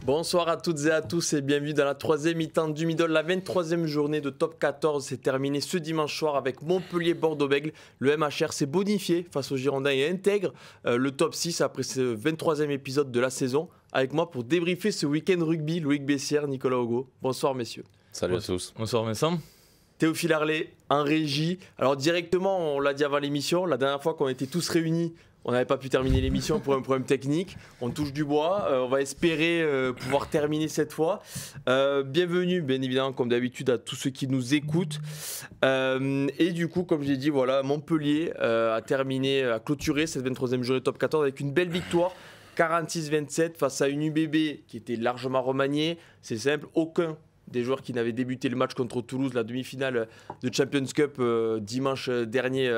Bonsoir à toutes et à tous et bienvenue dans la troisième mi-temps du Middle. La 23e journée de top 14 s'est terminée ce dimanche soir avec Montpellier-Bordeaux-Bègles. Le MHR s'est bonifié face aux Girondins et intègre le top 6 après ce 23e épisode de la saison. Avec moi pour débriefer ce week-end rugby, Loïc Bessière, Nicolas Hugo. Bonsoir messieurs. Salut à tous. Bonsoir Vincent. Théophile Harlet en régie. Alors directement, on l'a dit avant l'émission, la dernière fois qu'on était tous réunis, on n'avait pas pu terminer l'émission pour un problème technique. On touche du bois. On va espérer pouvoir terminer cette fois. Bienvenue, bien évidemment, comme d'habitude, à tous ceux qui nous écoutent. Et du coup, comme j'ai dit, voilà, Montpellier a clôturé cette 23e journée top 14 avec une belle victoire. 46-27 face à une UBB qui était largement remaniée. C'est simple, aucun des joueurs qui n'avaient débuté le match contre Toulouse, la demi-finale de Champions Cup dimanche dernier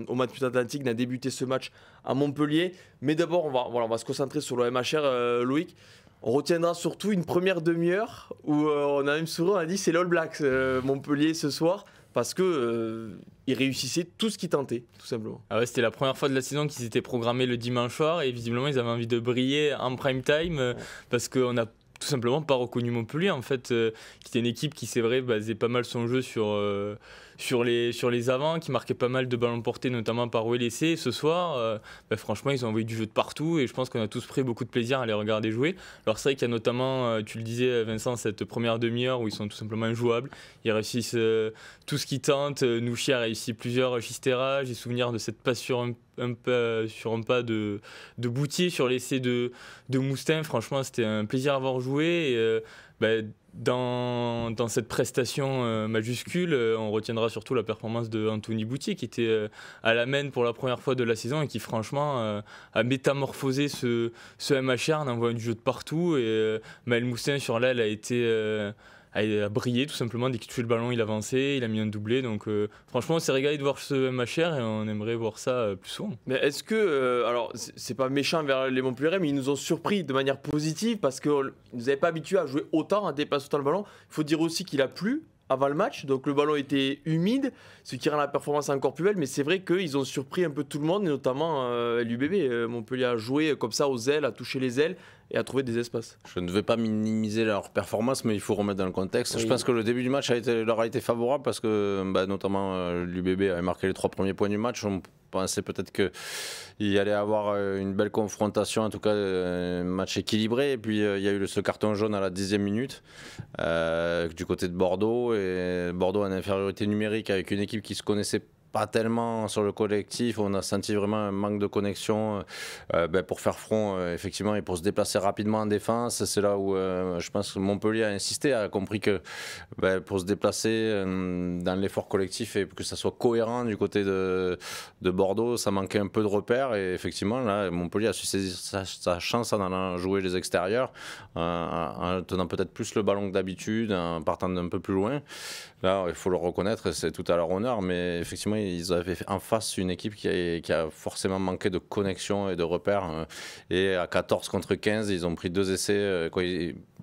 au Matmut Atlantique, n'a débuté ce match à Montpellier. Mais d'abord, on va se concentrer sur le MHR, Loïc. On retiendra surtout une première demi-heure où on a même souri, on a dit c'est l'All Blacks Montpellier ce soir. Parce qu'ils réussissaient tout ce qu'ils tentaient, tout simplement. Ah ouais, c'était la première fois de la saison qu'ils étaient programmés le dimanche soir et visiblement ils avaient envie de briller en prime time parce qu'on a tout simplement pas reconnu Montpellier en fait, qui était une équipe qui c'est vrai basait pas mal son jeu sur les avants, qui marquait pas mal de ballons portés notamment par WLC. Ce soir, franchement ils ont envoyé du jeu de partout et je pense qu'on a tous pris beaucoup de plaisir à les regarder jouer. Alors c'est vrai qu'il y a notamment, tu le disais Vincent, cette première demi-heure où ils sont tout simplement injouables. Ils réussissent tout ce qu'ils tentent. Nouchi a réussi plusieurs chistérages. J'ai souvenir de cette passe sur un pas de Boutier sur l'essai de Moustin. Franchement c'était un plaisir à avoir joué et, dans cette prestation majuscule, on retiendra surtout la performance de Anthony Boutier qui était à la main pour la première fois de la saison et qui franchement a métamorphosé ce MHR en envoyant du jeu de partout et Maël Moustin sur l'aile a brillé tout simplement. Dès qu'il touchait le ballon il avançait, il a mis un doublé, donc franchement on s'est régalé de voir ce MHR et on aimerait voir ça plus souvent. Mais est-ce que, alors c'est pas méchant vers les Montpelliérais, mais ils nous ont surpris de manière positive parce qu'ils ne nous avaient pas habitués à jouer autant, à déplacer autant le ballon. Il faut dire aussi qu'il a plu avant le match, donc le ballon était humide, ce qui rend la performance encore plus belle, mais c'est vrai qu'ils ont surpris un peu tout le monde, et notamment l'UBB. Montpellier a joué comme ça aux ailes, a touché les ailes et a trouvé des espaces. Je ne vais pas minimiser leur performance, mais il faut remettre dans le contexte. Oui. Je pense que le début du match leur a été favorable parce que notamment l'UBB avait marqué les 3 premiers points du match. On pensait peut-être qu'il y allait avoir une belle confrontation, en tout cas un match équilibré. Et puis il y a eu ce carton jaune à la 10e minute du côté de Bordeaux. Et Bordeaux en infériorité numérique avec une équipe qui se connaissait pas tellement sur le collectif. On a senti vraiment un manque de connexion pour faire front effectivement et pour se déplacer rapidement en défense. C'est là où je pense que Montpellier a insisté, a compris que pour se déplacer dans l'effort collectif et que ça soit cohérent du côté de Bordeaux, ça manquait un peu de repères et effectivement là Montpellier a su saisir sa chance en allant jouer les extérieurs, en tenant peut-être plus le ballon que d'habitude, en partant d'un peu plus loin. Là il faut le reconnaître, c'est tout à leur honneur, mais effectivement ils avaient en face une équipe qui a forcément manqué de connexion et de repères. Et à 14 contre 15, ils ont pris 2 essais.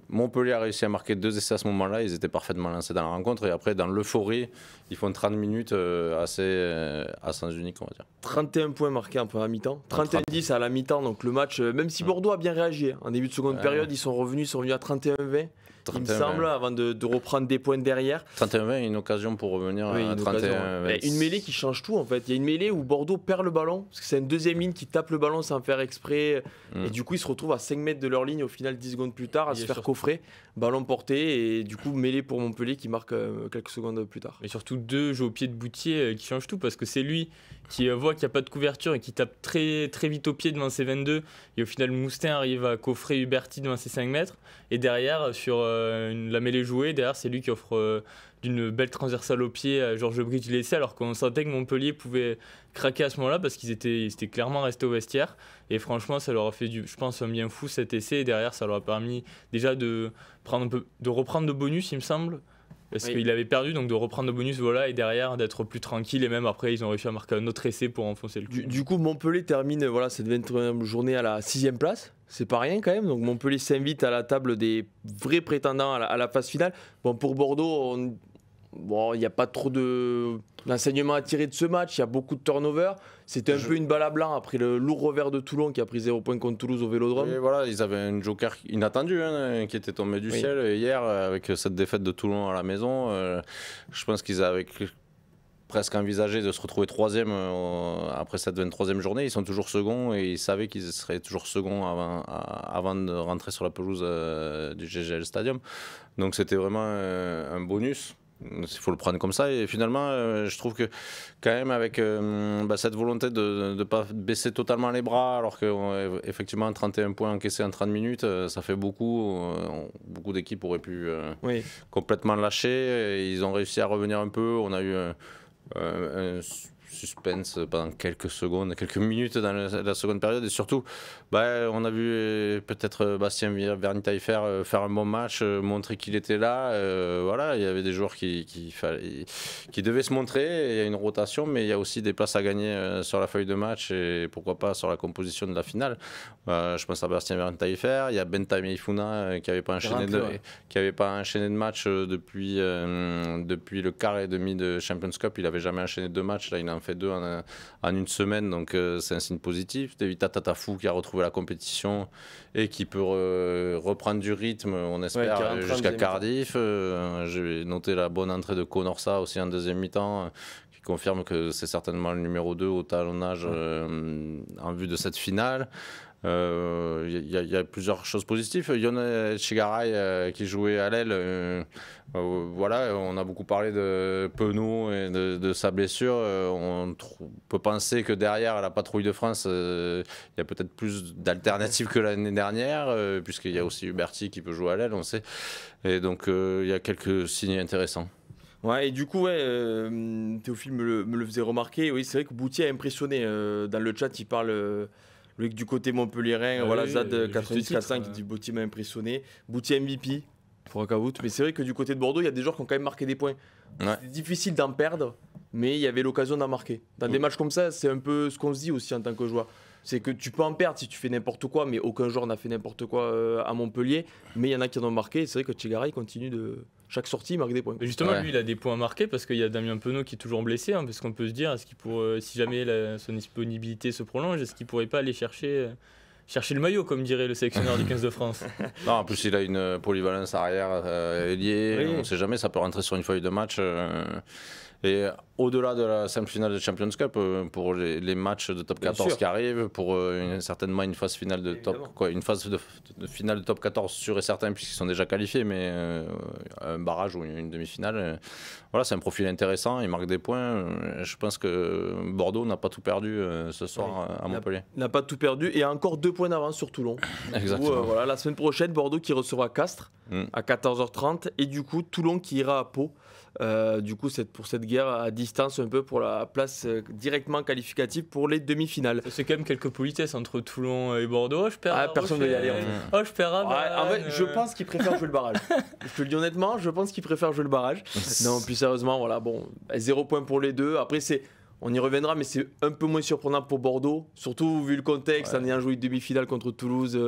Montpellier a réussi à marquer 2 essais à ce moment-là. Ils étaient parfaitement lancés dans la rencontre. Et après, dans l'euphorie, ils font 30 minutes assez à sens unique, on va dire. 31 points marqués en première mi-temps. 31-10 à la mi-temps. Donc le match, même si Bordeaux a bien réagi, en début de seconde période, ils sont revenus à 31-20. Il me semble, avant de reprendre des points derrière. 31-20, une occasion pour revenir à 31-20. Une mêlée qui change tout en fait. Il y a une mêlée où Bordeaux perd le ballon, parce que c'est une deuxième ligne qui tape le ballon sans faire exprès. Et du coup, ils se retrouvent à 5 mètres de leur ligne au final 10 secondes plus tard, à se faire coffrer. Ballon porté, et du coup, mêlée pour Montpellier qui marque quelques secondes plus tard. Et surtout 2 jeux au pied de Boutier qui changent tout, parce que c'est lui qui voit qu'il n'y a pas de couverture et qui tape très, très vite au pied devant ses 22. Et au final, Moustin arrive à coffrer Huberti devant ses 5 mètres. Et derrière, sur la mêlée jouée, derrière, c'est lui qui offre d'une belle transversale au pied à Georges Bridge l'essai, alors qu'on sentait que Montpellier pouvait craquer à ce moment-là parce qu'ils étaient clairement restés au vestiaire. Et franchement, ça leur a fait, je pense, un bien fou cet essai. Et derrière, ça leur a permis déjà de reprendre de bonus, il me semble. Parce qu'il avait perdu, donc de reprendre le bonus, voilà, et derrière d'être plus tranquille. Et même après, ils ont réussi à marquer un autre essai pour enfoncer le coup. Du coup, Montpellier termine cette 21e journée à la 6e place. C'est pas rien quand même. Donc Montpellier s'invite à la table des vrais prétendants à la phase finale. Bon, pour Bordeaux, bon, il n'y a pas trop d'enseignement à tirer de ce match. Il y a beaucoup de turnover. C'était un peu une balle à blanc après le lourd revers de Toulon qui a pris 0 points contre Toulouse au Vélodrome. Et voilà, ils avaient un joker inattendu qui était tombé du ciel hier avec cette défaite de Toulon à la maison. Je pense qu'ils avaient presque envisagé de se retrouver troisième après cette 23e journée. Ils sont toujours seconds et ils savaient qu'ils seraient toujours seconds avant de rentrer sur la pelouse du GGL Stadium. Donc c'était vraiment un bonus. Il faut le prendre comme ça et finalement je trouve que quand même avec cette volonté de ne pas baisser totalement les bras alors qu'effectivement 31 points encaissés en 30 minutes ça fait beaucoup d'équipes auraient pu complètement lâcher et ils ont réussi à revenir un peu. On a eu un suspense pendant quelques minutes dans la seconde période et surtout on a vu peut-être Bastien Vernitaille faire un bon match, montrer qu'il était là. Voilà, il y avait des joueurs qui devaient se montrer. Il y a une rotation, mais il y a aussi des places à gagner sur la feuille de match et pourquoi pas sur la composition de la finale. Je pense à Bastien Vernitaille, il y a Bentham Ifuna qui n'avait pas enchaîné de match depuis le quart et demi de Champions Cup. Il n'avait jamais enchaîné 2 matchs. Là, il en fait 2 en une semaine, donc c'est un signe positif. Tevita Tatafou qui a retrouvé la compétition et qui peut reprendre du rythme, on espère, jusqu'à Cardiff. J'ai noté la bonne entrée de Conorsa aussi en deuxième mi-temps, qui confirme que c'est certainement le numéro 2 au talonnage en vue de cette finale. Y a plusieurs choses positives. Yone Chigaray qui jouait à l'aile, voilà, on a beaucoup parlé de Penaud et de sa blessure. On peut penser que derrière à la patrouille de France, il y a peut-être plus d'alternatives que l'année dernière, puisqu'il y a aussi Huberti qui peut jouer à l'aile, on sait. Et donc il y a quelques signes intéressants. Ouais, et du coup, Théophile me le faisait remarquer. Oui, c'est vrai que Boutier a impressionné. Dans le chat, il parle. Du côté montpelliérain, voilà, Zad 90-45 qui dit Boutier m'a impressionné. Boutier MVP, pour un cabout. Mais c'est vrai que du côté de Bordeaux, il y a des joueurs qui ont quand même marqué des points. C'est difficile d'en perdre, mais il y avait l'occasion d'en marquer. Dans des matchs comme ça, c'est un peu ce qu'on se dit aussi en tant que joueur. C'est que tu peux en perdre si tu fais n'importe quoi, mais aucun joueur n'a fait n'importe quoi à Montpellier. Mais il y en a qui en ont marqué. C'est vrai que Chigaray continue de. Chaque sortie, il marque des points. Mais justement, lui, il a des points marqués parce qu'il y a Damien Penaud qui est toujours blessé. Parce qu'on peut se dire, est-ce qu'il si jamais son disponibilité se prolonge, est-ce qu'il ne pourrait pas aller chercher le maillot, comme dirait le sélectionneur du 15 de France? Non, en plus, il a une polyvalence arrière ailier. On ne sait jamais, ça peut rentrer sur une feuille de match. Et au-delà de la simple finale de Champions Cup, pour les matchs de top 14 qui arrivent, pour certainement une phase finale de une phase de finale de top 14 sûr et certain puisqu'ils sont déjà qualifiés, mais un barrage ou une demi-finale, voilà, c'est un profil intéressant, il marque des points. Je pense que Bordeaux n'a pas tout perdu ce soir à Montpellier. N'a pas tout perdu et a encore 2 points d'avance sur Toulon. Exactement. Voilà, la semaine prochaine, Bordeaux qui recevra Castres à 14h30 et du coup Toulon qui ira à Pau. Du coup, pour cette guerre à distance, un peu pour la place directement qualificative pour les demi-finales. C'est quand même quelques politesses entre Toulon et Bordeaux. Personne ne veut y aller. En fait, je pense qu'ils préfèrent jouer le barrage. Je te le dis honnêtement, je pense qu'ils préfèrent jouer le barrage. Non, plus sérieusement, voilà, bon, 0 point pour les deux. Après, on y reviendra, mais c'est un peu moins surprenant pour Bordeaux, surtout vu le contexte, en ayant joué une demi-finale contre Toulouse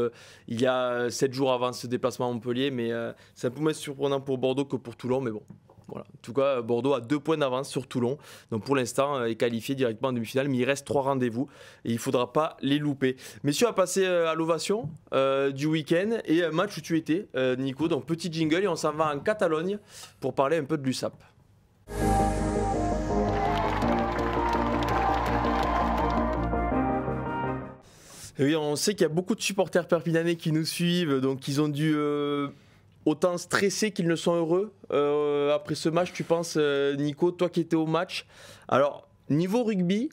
il y a 7 jours avant ce déplacement à Montpellier. Mais c'est un peu moins surprenant pour Bordeaux que pour Toulon, mais bon. Voilà. En tout cas, Bordeaux a 2 points d'avance sur Toulon. Donc pour l'instant, est qualifié directement en demi-finale. Mais il reste 3 rendez-vous et il ne faudra pas les louper. Messieurs, on va passer à l'ovation du week-end et un match où tu étais, Nico. Donc petit jingle et on s'en va en Catalogne pour parler un peu de l'USAP. Et oui, on sait qu'il y a beaucoup de supporters perpignanais qui nous suivent. Donc ils ont dû... autant stressés qu'ils ne sont heureux après ce match, tu penses, Nico, toi qui étais au match. Alors, niveau rugby,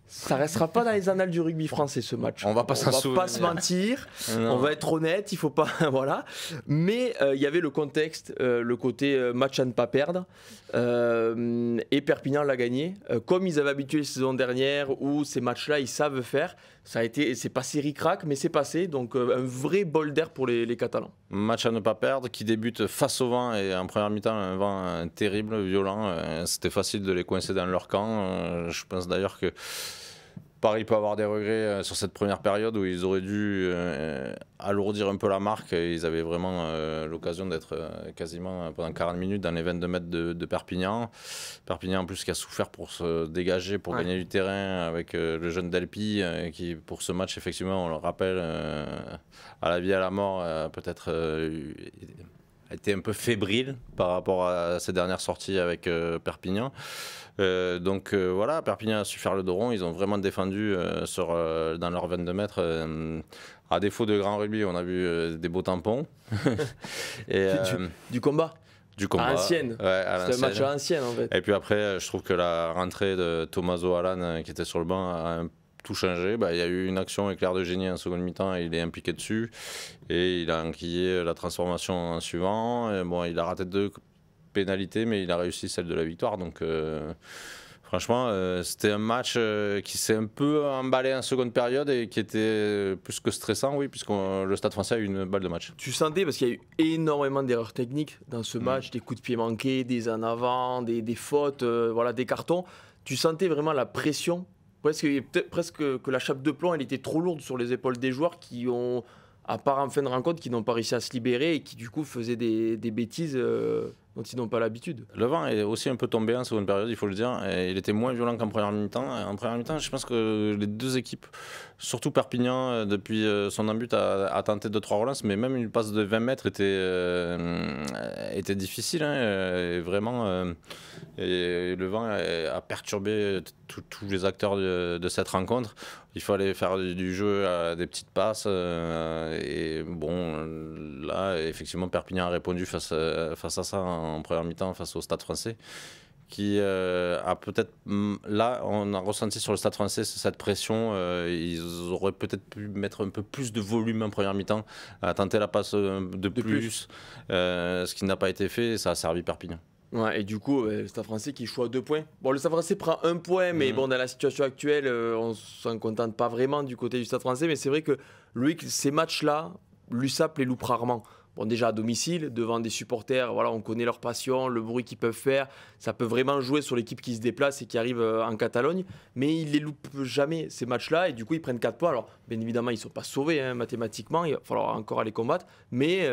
ça restera pas dans les annales du rugby français ce match. On va pas se mentir, on va être honnête, il faut pas, voilà. Mais il y avait le contexte, le côté match à ne pas perdre, et Perpignan l'a gagné, comme ils avaient habitué les saisons dernières où ces matchs-là ils savent faire. C'est passé ric-rac, mais c'est passé, donc un vrai bol d'air pour les Catalans. Match à ne pas perdre, qui débute face au vent et en première mi-temps un vent terrible, violent. C'était facile de les coincer dans leur camp. Je pense d'ailleurs que Paris peut avoir des regrets sur cette première période où ils auraient dû alourdir un peu la marque. Ils avaient vraiment l'occasion d'être quasiment pendant 40 minutes dans les 22 mètres de Perpignan. Perpignan en plus qui a souffert pour se dégager, pour gagner du terrain avec le jeune Delpy qui pour ce match effectivement on le rappelle à la vie à la mort peut-être a été un peu fébrile par rapport à ses dernières sorties avec Perpignan. Donc voilà, Perpignan a su faire le dos rond, ils ont vraiment défendu dans leurs 22 mètres. À défaut de grand rugby, on a vu des beaux tampons. Et, du combat. Du combat. À l'ancienne. Ouais, c'est un match à l'ancienne en fait. Et puis après, je trouve que la rentrée de Tommaso Alan qui était sur le banc a tout changé. Il y a eu une action éclair de génie en seconde mi-temps et il est impliqué dessus. Et il a enquillé la transformation en suivant. Et bon, il a raté 2 pénalités, mais il a réussi celle de la victoire. Donc franchement, c'était un match qui s'est un peu emballé en seconde période et qui était plus que stressant, oui, puisque le Stade Français a eu une balle de match. Tu sentais, parce qu'il y a eu énormément d'erreurs techniques dans ce match, des coups de pied manqués, des en avant, des fautes, voilà, des cartons. Tu sentais vraiment la pression, presque que la chape de plomb, elle était trop lourde sur les épaules des joueurs qui ont, à part en fin de rencontre, qui n'ont pas réussi à se libérer et qui du coup faisaient des bêtises dont ils n'ont pas l'habitude. Le vent est aussi un peu tombé en seconde période, il faut le dire. Et il était moins violent qu'en première mi-temps. En première mi-temps, je pense que les deux équipes, surtout Perpignan, depuis son embut, a tenté 2-3 relances, mais même une passe de 20 mètres était difficile. Et vraiment, et le vent a perturbé tous les acteurs de cette rencontre. Il fallait faire du jeu à des petites passes. Et bon, là, effectivement, Perpignan a répondu face à ça en première mi-temps face au Stade Français, qui a peut-être, là, on a ressenti sur le Stade Français cette pression. Ils auraient peut-être pu mettre un peu plus de volume en première mi-temps, à tenter la passe de plus. Ce qui n'a pas été fait, ça a servi Perpignan. Ouais, et du coup, le Stade Français qui échoue à 2 points. Bon, le Stade Français prend 1 point, mais bon, dans la situation actuelle, on ne s'en contente pas vraiment du côté du Stade Français. Mais c'est vrai que Loïc, ces matchs-là, l'USAP les loupe rarement. Bon, déjà à domicile, devant des supporters, voilà, on connaît leur passion, le bruit qu'ils peuvent faire. Ça peut vraiment jouer sur l'équipe qui se déplace et qui arrive en Catalogne. Mais ils les loupent jamais, ces matchs-là. Et du coup, ils prennent 4 points. Alors, bien évidemment, ils ne sont pas sauvés mathématiquement. Il va falloir encore aller combattre. Mais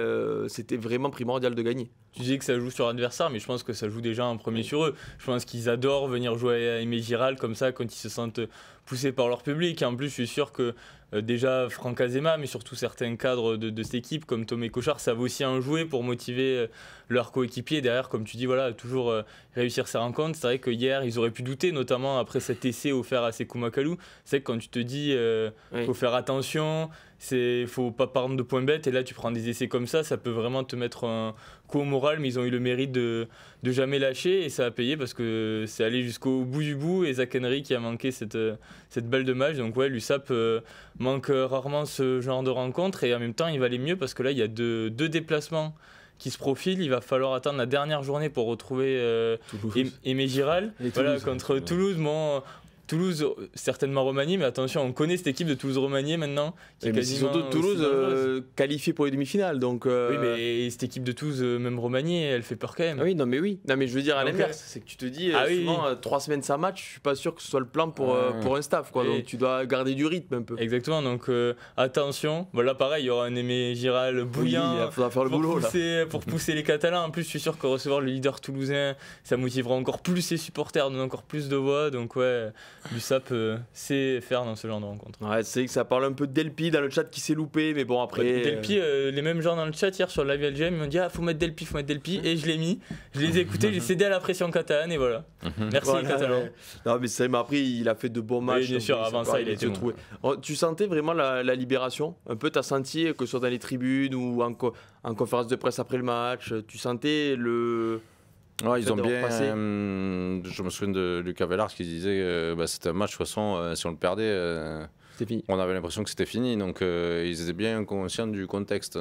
c'était vraiment primordial de gagner. Tu disais que ça joue sur l'adversaire, mais je pense que ça joue déjà en premier sur eux. Je pense qu'ils adorent venir jouer à Aimé Giral comme ça quand ils se sentent poussés par leur public. Et en plus, je suis sûr que déjà Franck Azema, mais surtout certains cadres de cette équipe comme Tomé Cochard savent aussi en jouer pour motiver leurs coéquipiers. Derrière, comme tu dis, voilà, toujours réussir ces rencontres. C'est vrai que hier, ils auraient pu douter, notamment après cet essai offert à Sékou Makalou. C'est vrai que quand tu te dis faut faire attention, il faut pas prendre de points bêtes, et là tu prends des essais comme ça peut vraiment te mettre un coup au moral, mais ils ont eu le mérite de jamais lâcher, et ça a payé parce que c'est allé jusqu'au bout du bout, et Zach Henry qui a manqué cette balle de match. Donc ouais, l'USAP manque rarement ce genre de rencontre, et en même temps il va aller mieux parce que là il y a deux déplacements qui se profilent. Il va falloir attendre la dernière journée pour retrouver Aimé Giral, voilà, contre Toulouse. Bon, Toulouse, certainement Romagny, mais attention, on connaît cette équipe de Toulouse-Romagny maintenant. Qui mais c'est surtout Toulouse qualifiée pour les demi-finales. Donc, oui, mais cette équipe de Toulouse, même Romagny, elle fait peur quand même. Ah oui, non, mais je veux dire à l'inverse, c'est que tu te dis, souvent, 3 semaines sans match, je suis pas sûr que ce soit le plan pour un staff, quoi. Donc tu dois garder du rythme un peu. Exactement, donc attention. Voilà, pareil, il y aura un Aimé Giral bouillant. Il faudra faire le boulot pour pousser les Catalans. En plus, je suis sûr que recevoir le leader toulousain, ça motivera encore plus ses supporters, donner encore plus de voix. Donc ouais, l'USAP sait faire dans ce genre de rencontre. Ouais, c'est que ça parle un peu de Delpy dans le chat qui s'est loupé, mais bon après. Delpy, les mêmes gens dans le chat hier sur le live LGM, ils m'ont dit faut mettre Delpy, et je l'ai mis. Je les ai écoutés, j'ai cédé à la pression catalane, et voilà. Merci les Catalans. Non mais c'est, mais après il a fait de bons matchs. Oui, bien sûr, avant ça il a été trouvé. Tu sentais vraiment la libération un peu, t'as senti que ce soit dans les tribunes ou en conférence de presse après le match, tu sentais le. Ouais, ils ont bien. Je me souviens de Lucas Vellars qui disait c'était un match, de toute façon, si on le perdait, fini. On avait l'impression que c'était fini. Donc ils étaient bien conscients du contexte.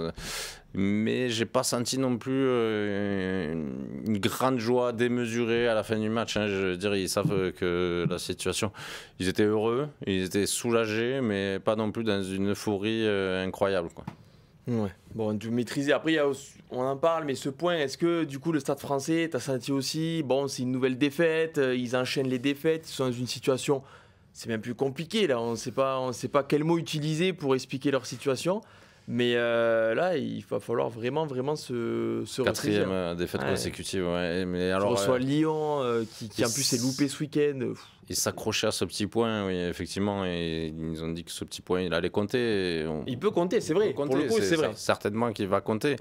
Mais j'ai pas senti non plus une grande joie démesurée à la fin du match. Je veux dire, ils savent que la situation. Ils étaient heureux, ils étaient soulagés, mais pas non plus dans une euphorie incroyable, quoi. Ouais, bon, tu maîtrises. Après, on en parle, mais ce point, est-ce que du coup le Stade Français, t'as senti aussi, bon, c'est une nouvelle défaite, ils enchaînent les défaites, ils sont dans une situation c'est même plus compliqué. Là, on ne sait pas quel mot utiliser pour expliquer leur situation. Mais là, il va falloir vraiment se Quatrième ressaisir. défaite consécutive. Ouais. Mais alors, on reçoit Lyon, qui en plus s'est loupé ce week-end. Il s'accrochait à ce petit point, oui, effectivement. Et ils nous ont dit que ce petit point, il allait compter. Il peut compter, c'est vrai. Pour le coup, c'est vrai. Certainement qu'il va compter.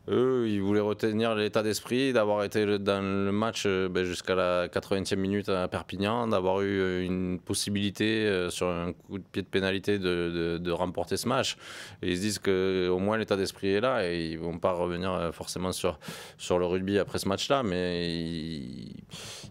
Eux, ils voulaient retenir l'état d'esprit, d'avoir été dans le match jusqu'à la 80e minute à Perpignan, d'avoir eu une possibilité sur un coup de pied de pénalité de remporter ce match. Et ils se disent qu'au moins l'état d'esprit est là et ils ne vont pas revenir forcément sur le rugby après ce match-là, mais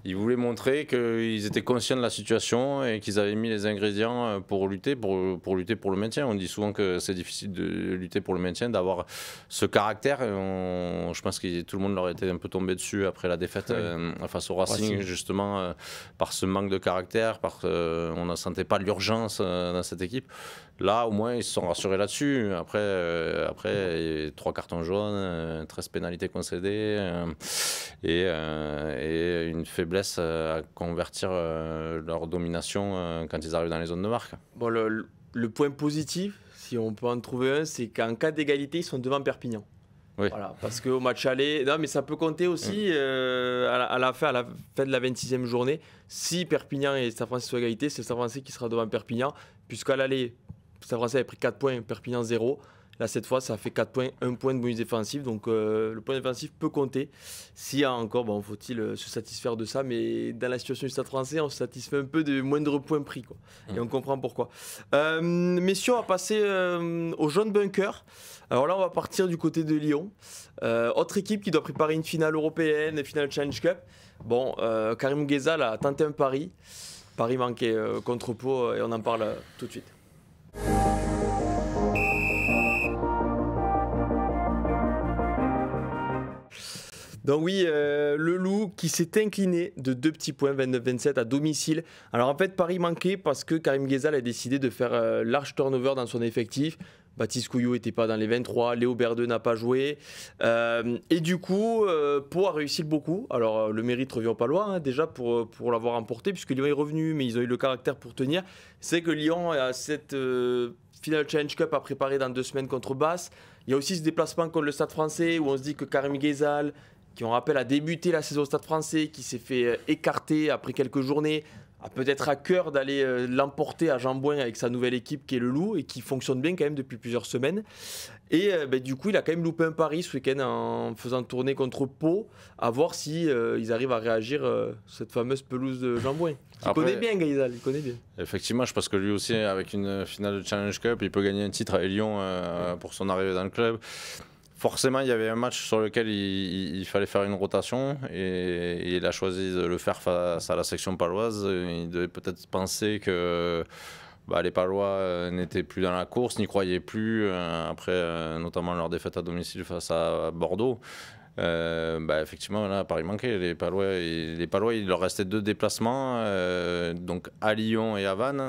ils voulaient montrer qu'ils étaient conscients de la situation et qu'ils avaient mis les ingrédients pour lutter pour le maintien. On dit souvent que c'est difficile de lutter pour le maintien, d'avoir ce caractère. Je pense que tout le monde leur était un peu tombé dessus après la défaite face au Racing, justement par ce manque de caractère, on ne sentait pas l'urgence dans cette équipe. Là, au moins, ils se sont rassurés là-dessus. Après 3 cartons jaunes, 13 pénalités concédées et une faiblesse à convertir leur domination quand ils arrivent dans les zones de marque. Bon, le point positif, si on peut en trouver un, c'est qu'en cas d'égalité, ils sont devant Perpignan. Oui. Voilà, parce qu'au match aller, non, mais ça peut compter aussi à la fin de la 26e journée. Si Perpignan et Stade Français sont à égalité, c'est le Stade Français qui sera devant Perpignan, puisqu'à l'aller, Stade Français avait pris 4 points, Perpignan 0. Là, cette fois, ça fait 4 points, 1 point de bonus défensif. Donc, le point défensif peut compter. S'il y a encore, faut-il se satisfaire de ça. Mais dans la situation du Stade Français, on se satisfait un peu de moindre points pris, quoi. Et on comprend pourquoi. Messieurs, on va passer au jaune bunker. Alors là, on va partir du côté de Lyon. Autre équipe qui doit préparer une finale européenne, une finale Challenge Cup. Bon, Karim Ghezal a tenté un pari. Pari manqué contre Pau, et on en parle tout de suite. Donc oui, le Loup qui s'est incliné de 2 petits points, 29-27 à domicile. Alors en fait, pari manqué parce que Karim Ghezal a décidé de faire large turnover dans son effectif. Baptiste Couillot n'était pas dans les 23, Léo Berdeux n'a pas joué. Et du coup, Pau a réussi beaucoup. Alors le mérite revient pas loin déjà pour l'avoir emporté, puisque Lyon est revenu, mais ils ont eu le caractère pour tenir. C'est que Lyon a cette finale Challenge Cup à préparer dans 2 semaines contre Basse. Il y a aussi ce déplacement contre le Stade Français où on se dit que Karim Ghezal, qui on rappelle a débuté la saison au Stade Français, qui s'est fait écarter après quelques journées, a peut-être à cœur d'aller l'emporter à Jean-Bouin avec sa nouvelle équipe qui est le Loup et qui fonctionne bien quand même depuis plusieurs semaines. Et du coup, il a quand même loupé un pari ce week-end en faisant tourner contre Pau, à voir si ils arrivent à réagir cette fameuse pelouse de Jean-Bouin. Il connaît bien Ghezal, il connaît bien. Effectivement, je pense que lui aussi, avec une finale de Challenge Cup, il peut gagner un titre à Lyon pour son arrivée dans le club. Forcément, il y avait un match sur lequel il fallait faire une rotation et il a choisi de le faire face à la section paloise. Il devait peut-être penser que les Palois n'étaient plus dans la course, n'y croyaient plus, après notamment leur défaite à domicile face à Bordeaux. Effectivement, là, Paris manquait. Les Palois, il leur restait 2 déplacements, donc à Lyon et à Vannes.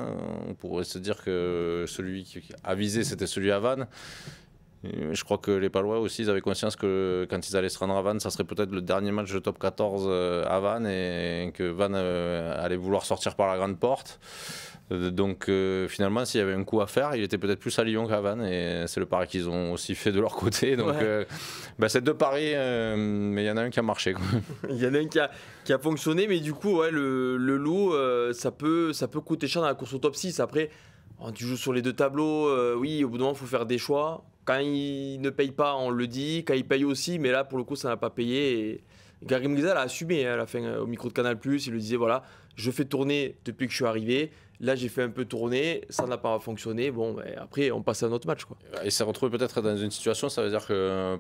On pourrait se dire que celui qui a visé, c'était celui à Vannes. Je crois que les Palois aussi, ils avaient conscience que quand ils allaient se rendre à Vannes, ça serait peut-être le dernier match de top 14 à Vannes et que Vannes allait vouloir sortir par la grande porte. Donc finalement, s'il y avait un coup à faire, il était peut-être plus à Lyon qu'à Vannes et c'est le pari qu'ils ont aussi fait de leur côté. Donc c'est 2 paris, mais il y en a un qui a marché. Il y en a un qui a fonctionné, mais du coup, le Loup, ça peut coûter cher dans la course au top 6. Après, tu joues sur les 2 tableaux, oui, au bout d'un moment, il faut faire des choix. Quand il ne paye pas, on le dit. Quand il paye aussi, mais là, pour le coup, ça n'a pas payé. Et Karim Ghezal a assumé à la fin, au micro de Canal+, il le disait, voilà, je fais tourner depuis que je suis arrivé. Là, j'ai fait un peu tourner, ça n'a pas fonctionné. Bon, après, on passe à un autre match, quoi. Il s'est retrouvé peut-être dans une situation, ça veut dire que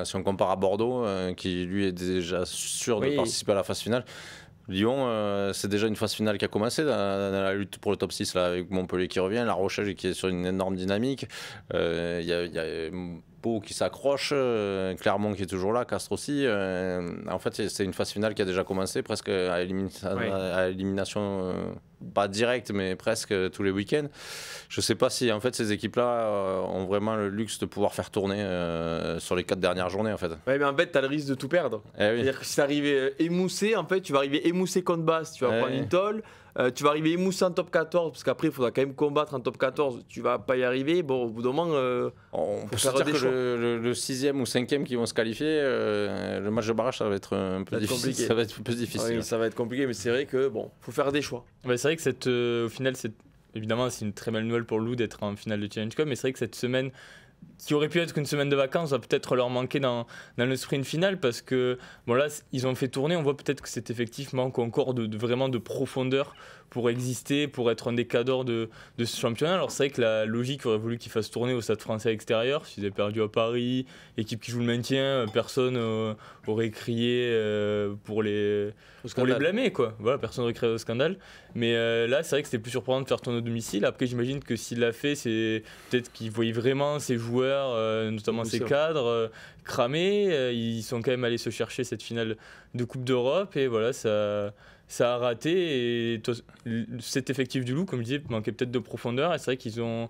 si on compare à Bordeaux, qui lui est déjà sûr de participer à la phase finale, Lyon, c'est déjà une phase finale qui a commencé dans la lutte pour le top 6 là, avec Montpellier qui revient, La Rochelle qui est sur une énorme dynamique. Il y a Pau qui s'accroche, Clermont qui est toujours là, Castres aussi. En fait, c'est une phase finale qui a déjà commencé, presque à élimination pas direct, mais presque tous les week-ends. Je ne sais pas si en fait ces équipes-là ont vraiment le luxe de pouvoir faire tourner sur les 4 dernières journées en fait. Ouais, mais en fait, tu as le risque de tout perdre. Eh oui. C'est-à-dire que si tu arrives émoussé, en fait, tu vas arriver émoussé contre Basse, tu vas prendre une tôle. Tu vas arriver émoussé en top 14, parce qu'après, il faudra quand même combattre en top 14. Tu vas pas y arriver. Bon, au bout d'un moment, on peut se dire que le 6e ou 5e qui vont se qualifier, le match de barrage, ça va être un peu difficile. Compliqué. Ça va être un peu difficile. Oui, ça va être compliqué, mais c'est vrai que bon, faut faire des choix. Ouais, c'est vrai que au final, évidemment, c'est une très belle nouvelle pour le Loup d'être en finale de Challenge Cup, mais c'est vrai que cette semaine, qui aurait pu être qu'une semaine de vacances, va peut-être leur manquer dans le sprint final, parce que bon, là, ils ont fait tourner. On voit peut-être que cet effectif manque encore vraiment de profondeur pour exister, pour être un des cadors de ce championnat. Alors c'est vrai que la logique aurait voulu qu'ils fassent tourner au Stade Français extérieur. S'ils avaient perdu à Paris, équipe qui joue le maintien, personne aurait crié pour les blâmer, quoi. Voilà, personne n'aurait crié au scandale. Mais là, c'est vrai que c'était plus surprenant de faire tourner au domicile. Après, j'imagine que s'il l'a fait, c'est peut-être qu'il voyait vraiment ses joueurs, notamment ses cadres, cramés. Ils sont quand même allés se chercher cette finale de Coupe d'Europe, et voilà, ça a raté. Et cet effectif du Loup, comme je disais, manquait peut-être de profondeur, et c'est vrai qu'ils ont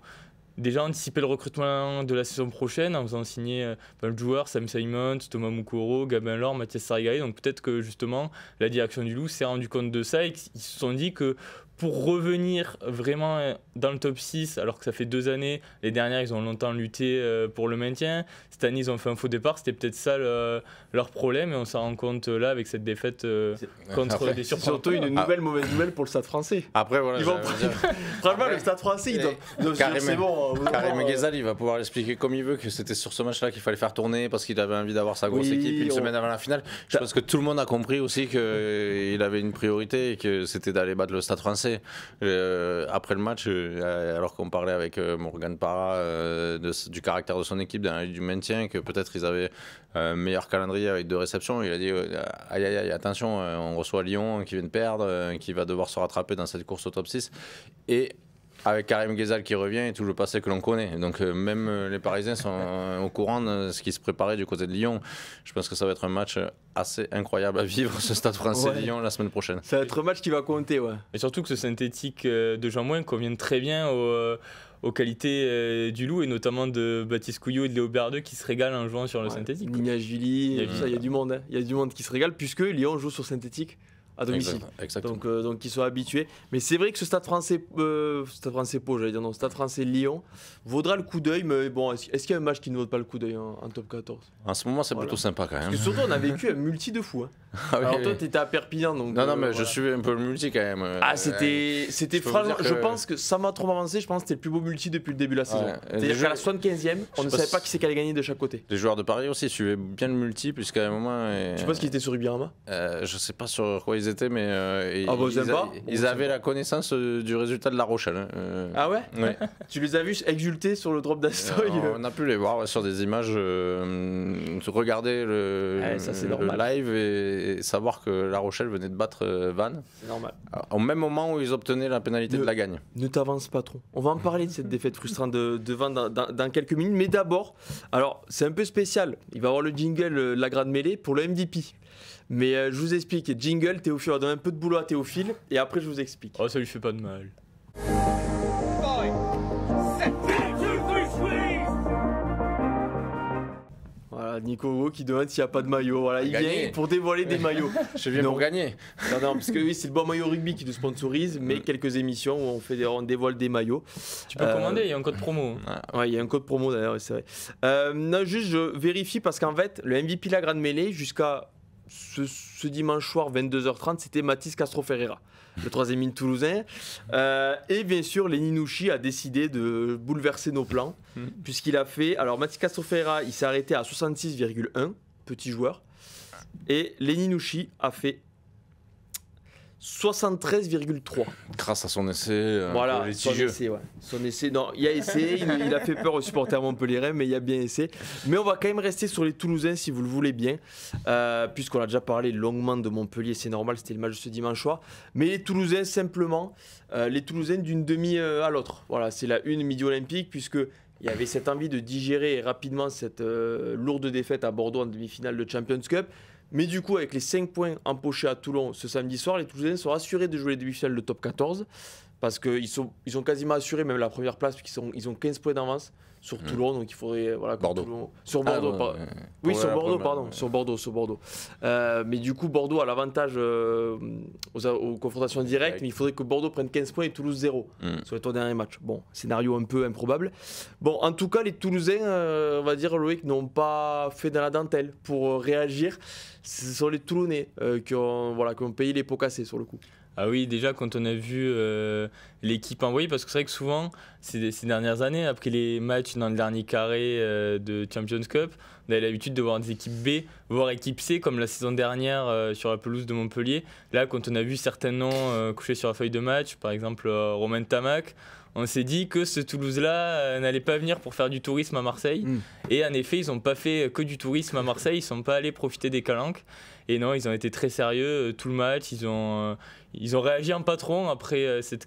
déjà anticipé le recrutement de la saison prochaine en faisant signer le joueur Sam Simons, Thomas Moukoro, Gabin Laure, Mathias Sarigari. Donc peut-être que justement la direction du Loup s'est rendu compte de ça, et qu'ils se sont dit que pour revenir vraiment dans le top 6, alors que ça fait 2 années, les dernières ils ont longtemps lutté pour le maintien, cette année ils ont fait un faux départ, c'était peut-être ça leur problème, et on s'en rend compte là avec cette défaite contre des surprenants. Surtout une mauvaise nouvelle pour le Stade Français. Après voilà, franchement le Stade Français, ils doivent dire c'est bon. Karim Ghezal, il va pouvoir expliquer comme il veut que c'était sur ce match-là qu'il fallait faire tourner parce qu'il avait envie d'avoir sa grosse équipe une semaine avant la finale. Je pense que tout le monde a compris aussi qu'il avait une priorité et que c'était d'aller battre le Stade Français. Après le match, alors qu'on parlait avec Morgan Parra du caractère de son équipe, du maintien, que peut-être ils avaient un meilleur calendrier avec 2 réceptions, il a dit aïe aïe aïe, attention, on reçoit Lyon qui vient de perdre, qui va devoir se rattraper dans cette course au top 6. Et avec Karim Ghezal qui revient et tout le passé que l'on connaît. Donc même les Parisiens sont au courant de ce qui se préparait du côté de Lyon. Je pense que ça va être un match assez incroyable à vivre, ce Stade Français Lyon la semaine prochaine. Ça va être un match qui va compter, ouais. Et surtout que ce synthétique de Jean Moin convient très bien aux qualités du Loup, et notamment de Baptiste Couillot et de Léo Berdeux qui se régalent en jouant sur le synthétique. Nina Julie, il y a du monde. Hein. Il y a du monde qui se régale puisque Lyon joue sur synthétique à domicile. Exactement. Donc ils sont habitués. Mais c'est vrai que ce Stade Français Pau, j'allais dire non, Stade Français Lyon vaudra le coup d'œil. Mais bon, est-ce qu'il y a un match qui ne vaut pas le coup d'œil en top 14 ? En ce moment, c'est plutôt sympa quand même. Parce que surtout, on a vécu un multi de fou. Hein. Ah oui, alors toi, t'étais à Perpignan, donc. Non, mais je suivais un peu le multi quand même. C'était franchement. Je pense que ça m'a trop avancé. Je pense que c'était le plus beau multi depuis le début de la saison. C'est-à-dire qu'à la 75e, on ne savait pas qui c'est qui allait gagner de chaque côté. Les joueurs de Paris aussi suivaient bien le multi, puisqu'à un moment. Tu penses qu'ils étaient sur Ibirama ? Je sais pas sur quoi ils étaient, mais. Ils avaient la connaissance du résultat de La Rochelle. Hein. Ah ouais, ouais. Tu les as vus exulter sur le drop d'Astoy On a pu les voir sur des images, regarder le live et savoir que La Rochelle venait de battre Vannes. C'est normal. Au même moment où ils obtenaient la pénalité de la gagne. Ne t'avance pas trop. On va en parler de cette défaite frustrante de Vannes dans quelques minutes. Mais d'abord, alors c'est un peu spécial. Il va y avoir le jingle la grande mêlée pour le MVP. Mais je vous explique, jingle, Théophile, on va donner un peu de boulot à Théophile et après je vous explique. Oh, ça lui fait pas de mal. Voilà, Nico Hugo qui demande s'il n'y a pas de maillot. Voilà, il vient pour dévoiler des maillots. Je viens pour gagner. Non, parce que oui, c'est le bon maillot rugby qui nous sponsorise, mais quelques émissions où on dévoile des maillots. Tu peux commander, il y a un code promo. Ouais, il y a un code promo d'ailleurs, c'est vrai. Non, juste je vérifie parce qu'en fait, le MVP la grande mêlée jusqu'à ce dimanche soir 22h30, c'était Mathis Castro Ferreira, le 3e in toulousain. Et bien sûr, Lenny Nouchi a décidé de bouleverser nos plans, puisqu'il a fait. Alors, Mathis Castro Ferreira, il s'est arrêté à 66,1, petit joueur. Et Lenny Nouchi a fait 73,3. Grâce à son essai. Voilà, son essai, non, il a essayé, il a fait peur aux supporters montpelliérains, mais il a bien essayé. Mais on va quand même rester sur les Toulousains si vous le voulez bien, puisqu'on a déjà parlé longuement de Montpellier, c'est normal, c'était le match de ce dimanche soir. Mais les Toulousains, simplement, les Toulousains d'une demi à l'autre. Voilà, c'est la une midi olympique, puisque il y avait cette envie de digérer rapidement cette lourde défaite à Bordeaux en demi-finale de Champions Cup. Mais du coup, avec les 5 points empochés à Toulon ce samedi soir, les Toulousains sont assurés de jouer les demi-finales de top 14 parce qu'ils ont quasiment assuré même la première place puisqu'ils ont 15 points d'avance sur Toulon, donc il faudrait Bordeaux. Sur Bordeaux, oui, sur Bordeaux, pardon, sur Bordeaux. Mais du coup, Bordeaux a l'avantage aux confrontations directes, mais il faudrait que Bordeaux prenne 15 points et Toulouse 0 sur les 3 derniers matchs. Bon, scénario un peu improbable. Bon, en tout cas, les Toulousains, on va dire, Loïc, n'ont pas fait dans la dentelle pour réagir. Ce sont les Toulonnais qui ont payé les pots cassés sur le coup. Ah oui, déjà quand on a vu l'équipe envoyée, parce que c'est vrai que souvent, ces dernières années, après les matchs dans le dernier carré de Champions Cup, on avait l'habitude de voir des équipes B, voire équipe C, comme la saison dernière sur la pelouse de Montpellier. Là, quand on a vu certains noms couchés sur la feuille de match, par exemple Romain Tamac, on s'est dit que ce Toulouse-là n'allait pas venir pour faire du tourisme à Marseille. Et en effet, ils n'ont pas fait que du tourisme à Marseille, ils ne sont pas allés profiter des calanques. Et non, ils ont été très sérieux tout le match. Ils ont réagi en patron après cette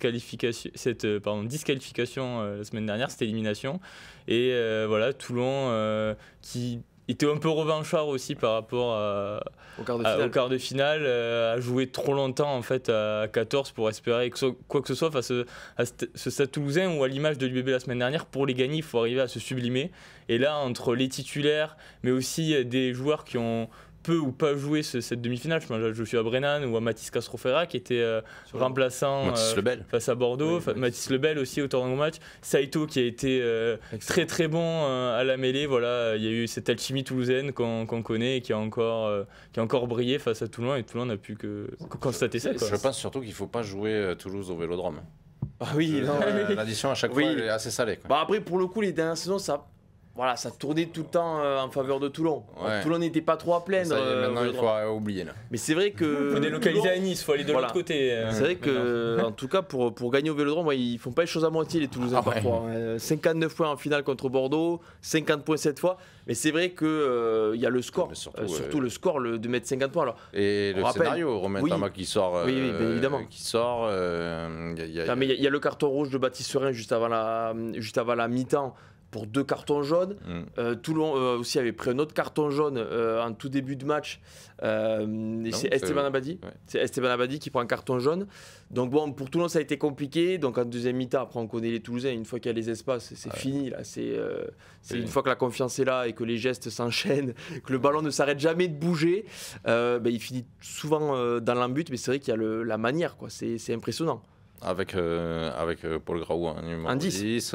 disqualification la semaine dernière, cette élimination. Et voilà, Toulon qui était un peu revanchard aussi par rapport au quart de finale, a joué trop longtemps en fait à 14 pour espérer quoi que ce soit face à ce Stade Toulousain où, à l'image de l'UBB la semaine dernière, pour les gagner il faut arriver à se sublimer. Et là, entre les titulaires mais aussi des joueurs qui ont peu ou pas joué cette demi-finale, je suis à Brennan ou à Mathis Castrofera qui était remplaçant face à Bordeaux, Mathis Lebel aussi au tournoi match, Saito qui a été très très bon à la mêlée. Voilà, il y a eu cette alchimie toulousaine qu'on connaît et qui a encore brillé face à Toulon, et Toulon n'a pu que constater ça, quoi. Je pense surtout qu'il ne faut pas jouer Toulouse au Vélodrome. Ah oui, l'addition à chaque fois elle est assez salée, quoi. Bah après, pour le coup, les dernières saisons, ça tournait tout le temps en faveur de Toulon. Ouais. Toulon n'était pas trop à plaindre. Maintenant, il faut oublier. Là. Mais c'est vrai que. Il faut délocaliser à Nice, il faut aller de l'autre côté. C'est vrai que, en tout cas, pour gagner au Vélodrome, ils font pas les choses à moitié, les Toulousains, parfois. 59 points en finale contre Bordeaux, 50 points cette fois. Mais c'est vrai qu'il y a le score. Surtout le score de mettre 50 points. Alors, et le scénario, Romain Tamac qui sort. Oui, évidemment. Qui sort. Mais il y a le carton rouge de Baptiste Serin juste avant la mi-temps, pour 2 cartons jaunes. Toulon aussi avait pris un autre carton jaune en tout début de match. C'est Esteban Abadi. Ouais. C'est Esteban Abadi qui prend un carton jaune. Donc bon, pour Toulon ça a été compliqué. Donc en deuxième mi-temps, après on connaît les Toulousains, une fois qu'il y a les espaces, c'est fini. Là. C'est une fois que la confiance est là et que les gestes s'enchaînent, que le ballon ne s'arrête jamais de bouger, il finit souvent dans l'embut. Mais c'est vrai qu'il y a la manière, quoi. C'est impressionnant. Avec Paul Graou en 10.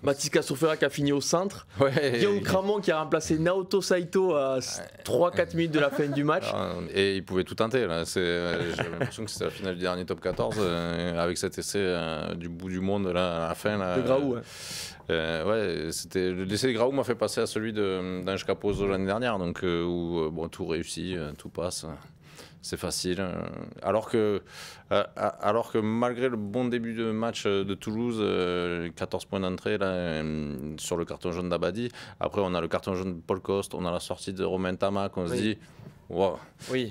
Mathis Castrofera qui a fini au centre. Guillaume Cramont qui a remplacé Naoto Saito à 3-4 minutes de la fin du match. Et il pouvait tout tenter. J'avais l'impression que c'était la finale du dernier top 14 avec cet essai du bout du monde là, à la fin. Là, de Graou, l'essai de Graou m'a fait passer à celui d'Ange Capozzo l'année dernière, donc, où tout réussit, tout passe. C'est facile. Alors que malgré le bon début de match de Toulouse, 14 points d'entrée là, sur le carton jaune d'Abadi. Après, on a le carton jaune de Paul Coste, on a la sortie de Romain Tamac. On se dit, wow,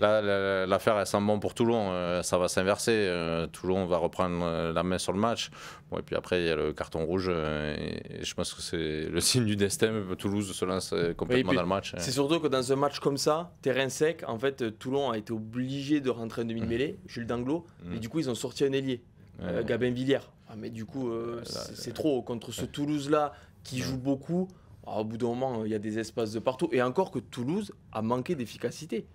là, l'affaire elle sent bon pour Toulon. Ça va s'inverser. Toulon va reprendre la main sur le match. Bon, et puis après, il y a le carton rouge. Et je pense que c'est le signe du destin. Toulouse se lance complètement dans le match. C'est surtout que dans un match comme ça, terrain sec, en fait, Toulon a été obligé de rentrer en demi-mêlée, Jules Danglo. Et du coup, ils ont sorti un ailier, Gabin Villiers. Mais du coup, c'est trop. Contre ce Toulouse-là qui joue beaucoup, au bout d'un moment, il y a des espaces de partout. Et encore que Toulouse a manqué d'efficacité.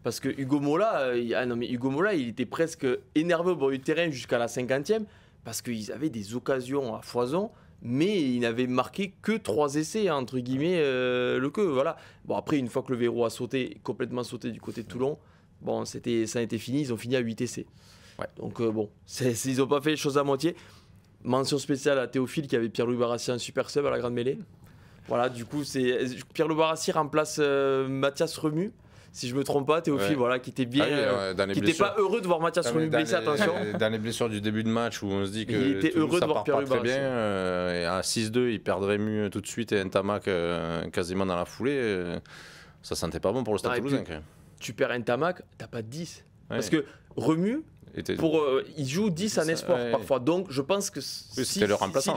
Parce que Hugo Mola, il était presque énervé au bord du terrain jusqu'à la 50e. Parce qu'ils avaient des occasions à foison, mais ils n'avaient marqué que 3 essais, entre guillemets, voilà. Bon, après, une fois que le verrou a complètement sauté du côté de Toulon, ça a été fini, ils ont fini à 8 essais. Ouais. Donc ils n'ont pas fait les choses à moitié. Mention spéciale à Théophile qui avait Pierre-Louis Barassi en super sub à la grande mêlée. Voilà, du coup, Pierre-Louis Barassi remplace Mathias Remu. Si je me trompe pas, Théophile, qui était bien, qui n'était pas heureux de voir Mathias Remu blessé, attention. Dans les blessures du début de match où on se dit que il était heureux de voir Pierre très bien, et à 6-2, il perdrait mieux tout de suite et un Tamac quasiment dans la foulée. Ça sentait pas bon pour le Stade Toulousain. Tu perds un Tamac, t'as pas de 10. Parce que Remu, il joue 10 en espoir parfois. Donc je pense que s'il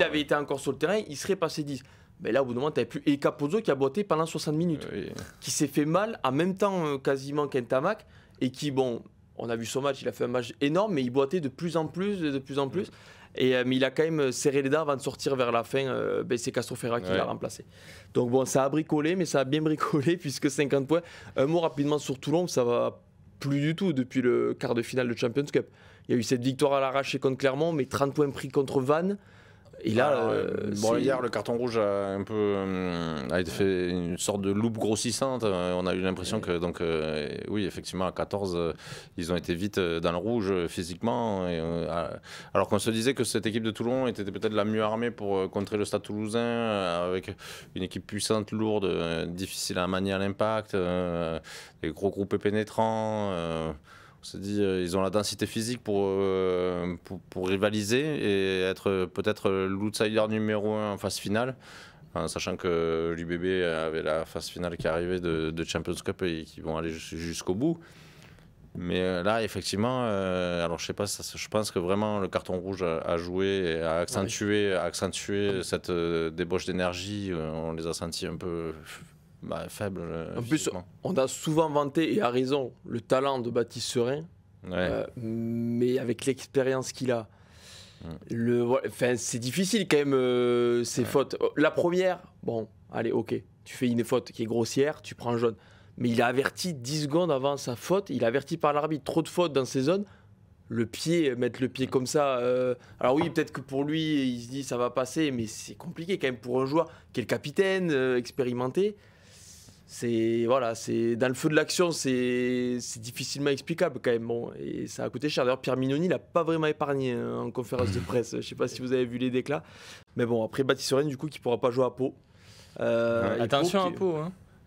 avait été encore sur le terrain, il serait passé 10. Mais là, au bout d'un moment, tu n'avais plus. Et Capozzo qui a boité pendant 60 minutes, qui s'est fait mal en même temps quasiment qu'Ntamak, et qui, bon, on a vu son match, il a fait un match énorme, mais il boitait de plus en plus. Mais il a quand même serré les dents avant de sortir vers la fin. C'est Castroferra qui l'a remplacé. Donc bon, ça a bricolé, mais ça a bien bricolé puisque 50 points. Un mot rapidement sur Toulon, ça va plus du tout depuis le quart de finale de Champions Cup. Il y a eu cette victoire à l'arraché contre Clermont, mais 30 points pris contre Vannes. Et là, hier, le carton rouge a un peu a été fait une sorte de loupe grossissante. On a eu l'impression que, oui, effectivement, à 14, ils ont été vite dans le rouge physiquement. Alors qu'on se disait que cette équipe de Toulon était peut-être la mieux armée pour contrer le Stade Toulousain, avec une équipe puissante, lourde, difficile à manier à l'impact, des gros groupes pénétrants. On s'est dit ils ont la densité physique pour rivaliser et être peut-être l'outsider numéro 1 en phase finale, sachant que l'UBB avait la phase finale qui arrivait de Champions Cup et qui vont aller jusqu'au bout. Mais là, effectivement, alors je sais pas, je pense que vraiment le carton rouge a joué et a accentué cette débauche d'énergie. On les a sentis un peu... faible. En plus, on a souvent vanté, et à raison, le talent de Baptiste Serin, mais avec l'expérience qu'il a, c'est difficile quand même, ces fautes. La première, bon, allez, ok, tu fais une faute qui est grossière, tu prends un jaune. Mais il a averti 10 secondes avant sa faute, il a averti par l'arbitre trop de fautes dans ces zones. Mettre le pied comme ça. Alors oui, peut-être que pour lui, il se dit ça va passer, mais c'est compliqué quand même pour un joueur qui est le capitaine, expérimenté. C'est dans le feu de l'action, c'est difficilement explicable quand même. Bon, et ça a coûté cher. D'ailleurs, Pierre Mignoni l'a pas vraiment épargné en conférence de presse. Je sais pas si vous avez vu les déclats, mais bon, après Baptiste Serin, du coup, qui pourra pas jouer à Pau. Attention à Pau.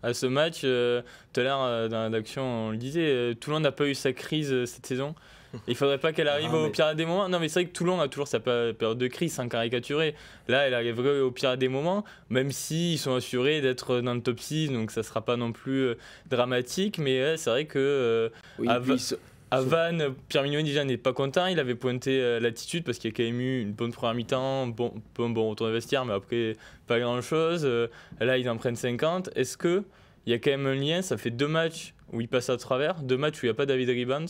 À ce match, tout à l'heure dans l'action, on le disait, Toulon n'a pas eu sa crise cette saison. Il faudrait pas qu'elle arrive au pire des moments. Non, mais c'est vrai que Toulon a toujours sa période de crise, sans caricaturer. Là, elle arriverait au pire des moments, même s'ils sont assurés d'être dans le top 6, donc ça sera pas non plus dramatique. Mais c'est vrai que à Vannes, Pierre Mignoni déjà n'est pas content. Il avait pointé l'attitude parce qu'il y a quand même eu une bonne première mi-temps, un bon retour de vestiaire, mais après, pas grand-chose. Là, ils en prennent 50. Est-ce qu'il y a quand même un lien? Ça fait 2 matchs où il passe à travers, 2 matchs où il n'y a pas David Ribans.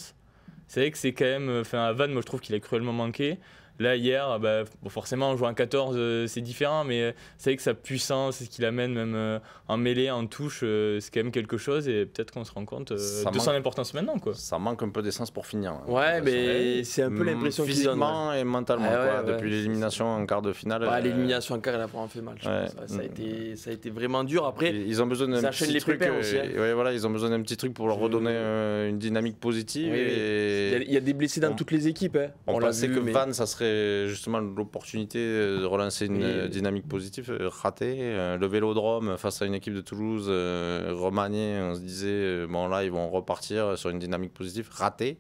C'est vrai que c'est quand même... à Vannes, moi je trouve qu'il a cruellement manqué. Là, hier, forcément, en jouant à 14, c'est différent, mais c'est vrai que sa puissance, ce qu'il amène même en mêlée, en touche, c'est quand même quelque chose, et peut-être qu'on se rend compte de son importance maintenant, quoi. Ça manque un peu d'essence pour finir. Ouais, mais c'est un peu l'impression qu'ils donnent. Physiquement et mentalement, depuis l'élimination en quart de finale. L'élimination en quart, elle a vraiment fait mal. Ça a été vraiment dur. Après, ils ont besoin d'un petit truc. Ils ont besoin d'un petit truc pour leur redonner une dynamique positive. Il y a des blessés dans toutes les équipes. On pensait que Vannes, ça serait justement l'opportunité de relancer une dynamique positive, ratée. Le Vélodrome face à une équipe de Toulouse remaniée, on se disait là ils vont repartir sur une dynamique positive, ratée.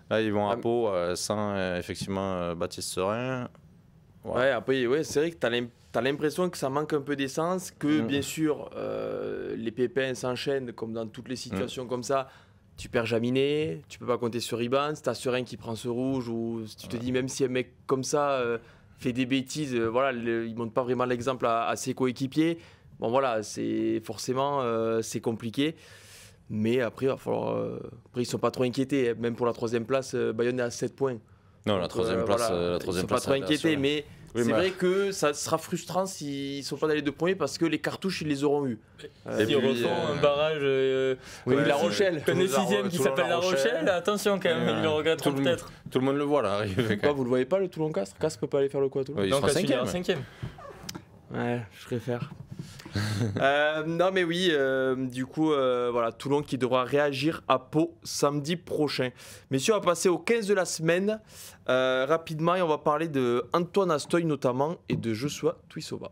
Là ils vont à Pau sans effectivement Baptiste Serin. Après c'est vrai que tu as l'impression que ça manque un peu d'essence, que bien sûr les pépins s'enchaînent comme dans toutes les situations comme ça. Tu perds Jaminet, tu peux pas compter sur Ribans, tu as Serin qui prend ce rouge, ou tu te dis même si un mec comme ça fait des bêtises, il montre pas vraiment l'exemple à ses coéquipiers. Bon c'est forcément c'est compliqué, mais après il va falloir, après ils sont pas trop inquiétés, même pour la 3e place, Bayonne est à 7 points. Non, la 3e place, ils sont pas trop inquiétés, mais c'est vrai que ça sera frustrant s'ils ne sont pas dans les 2 premiers parce que les cartouches, ils les auront eu. Ils refont un barrage. La Rochelle. Connaît 6e qui s'appelle La Rochelle. Attention quand même, ils le regretteront peut-être. Tout le monde le voit là arriver. Pourquoi vous le voyez pas, le Toulon-Castres? Castres peut pas aller faire le quoi, Toulon? Il sera 5e. Ouais, je préfère. Non mais oui, du coup Toulon qui devra réagir à Pau samedi prochain. Messieurs, on va passer au 15 de la semaine rapidement, et on va parler de Antoine Astoy notamment et de Joshua Tuisova.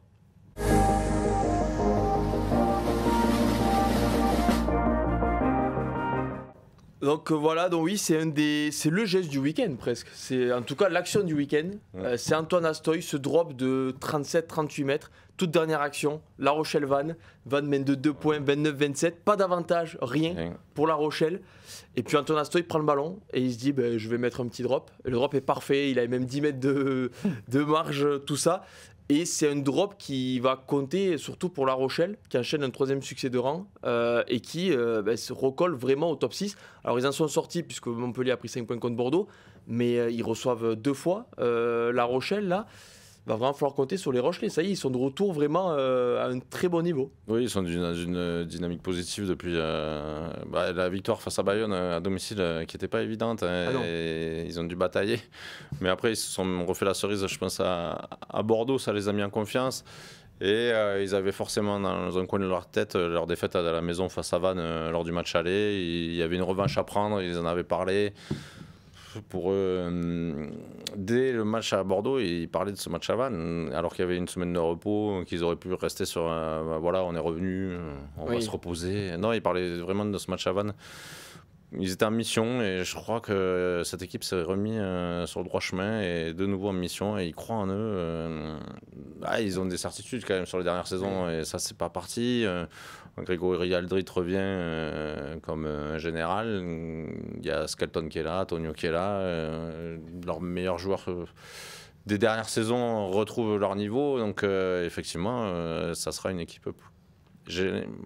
Donc donc oui, c'est le geste du week-end presque. C'est en tout cas l'action du week-end. C'est Antoine Astoy, ce drop de 37-38 mètres. toute dernière action, La Rochelle-Vannes. Vannes mène de 2 points, 29-27. Pas d'avantage, rien pour La Rochelle. Et puis Antoine Astoy prend le ballon et il se dit je vais mettre un petit drop. Et le drop est parfait, il a même 10 mètres de marge, tout ça. Et c'est un drop qui va compter surtout pour La Rochelle, qui enchaîne un 3e succès de rang et qui se recolle vraiment au top 6. Alors ils en sont sortis puisque Montpellier a pris 5 points contre Bordeaux, mais ils reçoivent 2 fois La Rochelle là. Va vraiment falloir compter sur les Rochelais. Ça y est, ils sont de retour vraiment à un très bon niveau. Oui, ils sont dans une dynamique positive depuis la victoire face à Bayonne à domicile qui n'était pas évidente. Et ils ont dû batailler. Mais après, ils se sont refait la cerise, je pense, à Bordeaux. Ça les a mis en confiance. Et ils avaient forcément dans un coin de leur tête leur défaite à la maison face à Vannes lors du match aller. Il y avait une revanche à prendre, ils en avaient parlé. Pour eux, dès le match à Bordeaux, ils parlaient de ce match à Vannes, alors qu'il y avait une semaine de repos, qu'ils auraient pu rester sur voilà, on est revenu, on va se reposer. Non, ils parlaient vraiment de ce match à Vannes. Ils étaient en mission et je crois que cette équipe s'est remis sur le droit chemin et de nouveau en mission et ils croient en eux. Ils ont des certitudes quand même sur les dernières saisons et ça, c'est pas parti. Grégory Aldrit revient comme général. Il y a Skelton qui est là, Tonio qui est là. Leurs meilleurs joueurs des dernières saisons retrouvent leur niveau. Donc effectivement, ça sera une équipe.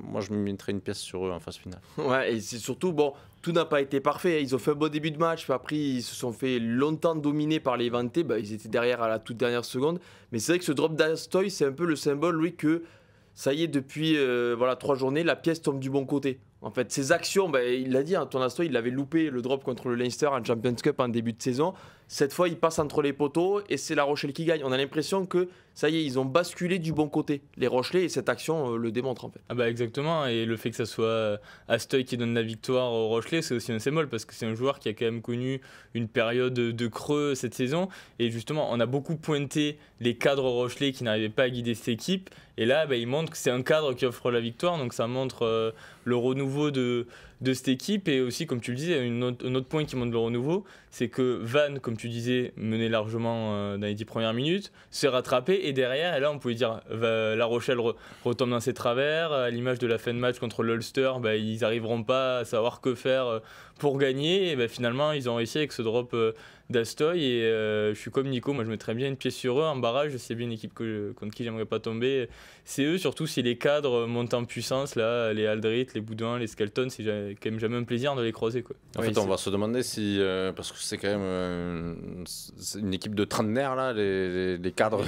Moi, je me mettrais une pièce sur eux en phase finale. Ouais, et c'est surtout, tout n'a pas été parfait. Ils ont fait un bon début de match, puis après, ils se sont fait longtemps dominer par les Vantais. Ils étaient derrière à la toute dernière seconde. Mais c'est vrai que ce drop d'Astoy, c'est un peu le symbole, lui, que ça y est, depuis 3 journées, la pièce tombe du bon côté. En fait, ses actions, il l'a dit, Antoine Astoy, il avait loupé le drop contre le Leinster en Champions Cup en début de saison. Cette fois, il passe entre les poteaux et c'est La Rochelle qui gagne. On a l'impression que ça y est, ils ont basculé du bon côté, les Rochelais, et cette action le démontre en fait. Exactement, et le fait que ça soit Astoy qui donne la victoire aux Rochelais, c'est aussi un symbole parce que c'est un joueur qui a quand même connu une période de creux cette saison. Et justement, on a beaucoup pointé les cadres Rochelais qui n'arrivaient pas à guider cette équipe. Et là, il montre que c'est un cadre qui offre la victoire, donc ça montre le renouveau de cette équipe. Et aussi, comme tu le disais, un autre point qui montre le renouveau, c'est que Vannes, comme tu disais, menait largement dans les 10 premières minutes, s'est rattrapé. Et derrière, et là, on pouvait dire La Rochelle retombe dans ses travers. À l'image de la fin de match contre l'Ulster, ils n'arriveront pas à savoir que faire pour gagner. Et finalement, ils ont réussi avec ce drop d'Astoy. Et je suis comme Nico, moi je mettrais bien une pièce sur eux en barrage. C'est bien une équipe contre qui j'aimerais pas tomber. C'est eux, surtout si les cadres montent en puissance, là, les Aldrit, les Boudin, les Skelton, c'est quand même jamais un plaisir de les croiser, quoi. En fait, on va se demander si, parce que c'est quand même c'est une équipe de trentenaires, là, les cadres